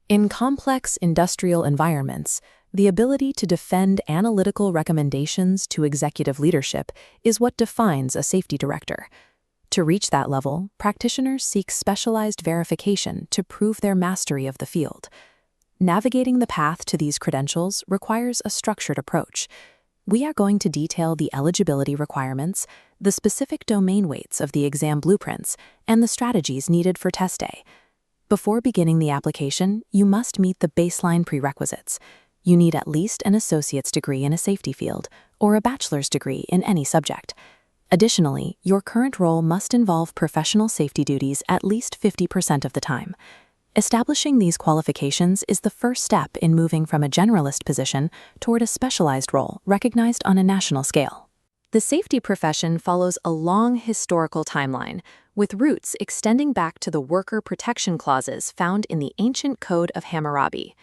In complex industrial environments, the ability to defend analytical recommendations to executive leadership is what defines a safety director. To reach that level, practitioners seek specialized verification to prove their mastery of the field. Navigating the path to these credentials requires a structured approach. We are going to detail the eligibility requirements, the specific domain weights of the exam blueprints, and the strategies needed for test day. Before beginning the application, you must meet the baseline prerequisites. You need at least an associate's degree in a safety field or a bachelor's degree in any subject. Additionally, your current role must involve professional safety duties at least 50% of the time. Establishing these qualifications is the first step in moving from a generalist position toward a specialized role recognized on a national scale. The safety profession follows a long historical timeline, with roots extending back to the worker protection clauses found in the ancient Code of Hammurabi.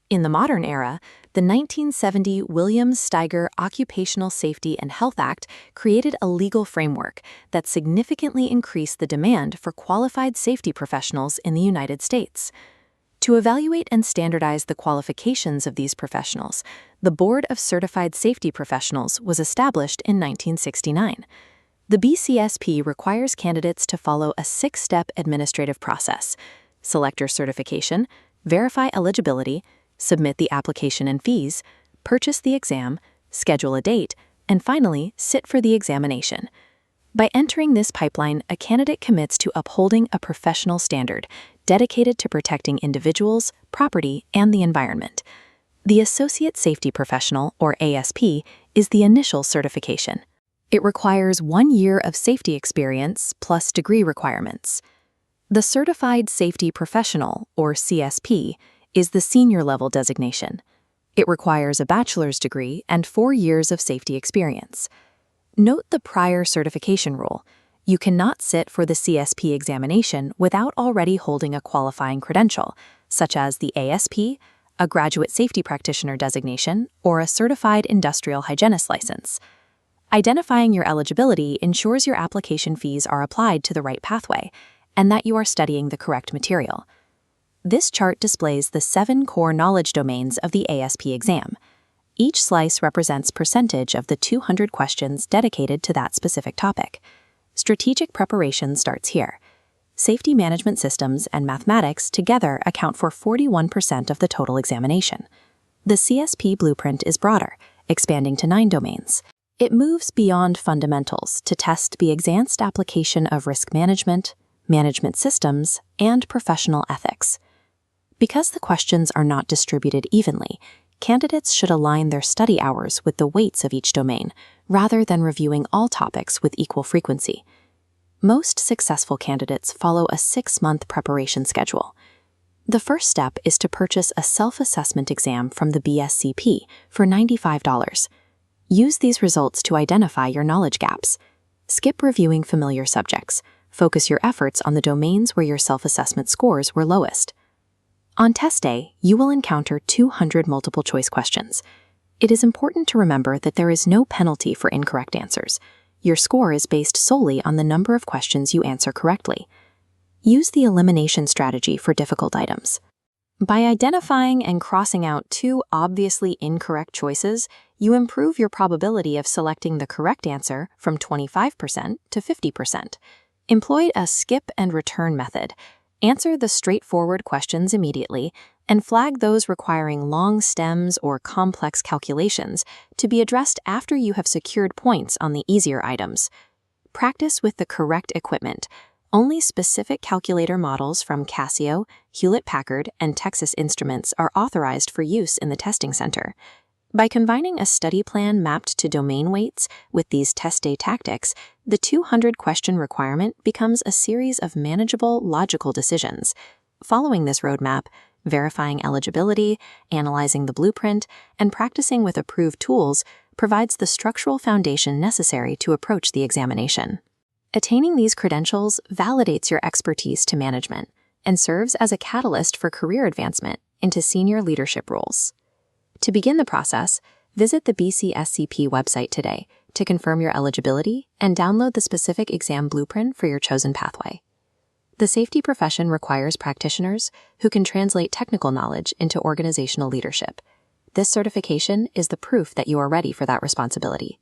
In the modern era, the 1970 Williams-Steiger Occupational Safety and Health Act created a legal framework that significantly increased the demand for qualified safety professionals in the United States. To evaluate and standardize the qualifications of these professionals, the Board of Certified Safety Professionals was established in 1969. The BCSP requires candidates to follow a 6-step administrative process: select your certification, verify eligibility, submit the application and fees, purchase the exam, schedule a date, and finally, sit for the examination. By entering this pipeline, a candidate commits to upholding a professional standard dedicated to protecting individuals, property, and the environment. The Associate Safety Professional, or ASP, is the initial certification. It requires 1 year of safety experience plus degree requirements. The Certified Safety Professional, or CSP, is the senior level designation. It requires a bachelor's degree and 4 years of safety experience. Note the prior certification rule. You cannot sit for the CSP examination without already holding a qualifying credential, such as the ASP, a graduate safety practitioner designation, or a certified industrial hygienist license. Identifying your eligibility ensures your application fees are applied to the right pathway and that you are studying the correct material. This chart displays the 7 core knowledge domains of the ASP exam. Each slice represents percentage of the 200 questions dedicated to that specific topic. Strategic preparation starts here. Safety management systems and mathematics together account for 41% of the total examination. The CSP blueprint is broader, expanding to 9 domains. It moves beyond fundamentals to test the advanced application of risk management, management systems, and professional ethics. Because the questions are not distributed evenly, candidates should align their study hours with the weights of each domain, rather than reviewing all topics with equal frequency. Most successful candidates follow a 6-month preparation schedule. The first step is to purchase a self-assessment exam from the BSCP for $95. Use these results to identify your knowledge gaps. Skip reviewing familiar subjects. Focus your efforts on the domains where your self-assessment scores were lowest. On test day, you will encounter 200 multiple-choice questions. It is important to remember that there is no penalty for incorrect answers. Your score is based solely on the number of questions you answer correctly. Use the elimination strategy for difficult items. By identifying and crossing out 2 obviously incorrect choices, you improve your probability of selecting the correct answer from 25% to 50%. Employ a skip and return method. Answer the straightforward questions immediately and flag those requiring long stems or complex calculations to be addressed after you have secured points on the easier items. Practice with the correct equipment. Only specific calculator models from Casio, Hewlett-Packard, and Texas Instruments are authorized for use in the testing center. By combining a study plan mapped to domain weights with these test day tactics, the 200-question requirement becomes a series of manageable, logical decisions. Following this roadmap, verifying eligibility, analyzing the blueprint, and practicing with approved tools provides the structural foundation necessary to approach the examination. Attaining these credentials validates your expertise to management and serves as a catalyst for career advancement into senior leadership roles. To begin the process, visit the BCSCP website today to confirm your eligibility and download the specific exam blueprint for your chosen pathway. The safety profession requires practitioners who can translate technical knowledge into organizational leadership. This certification is the proof that you are ready for that responsibility.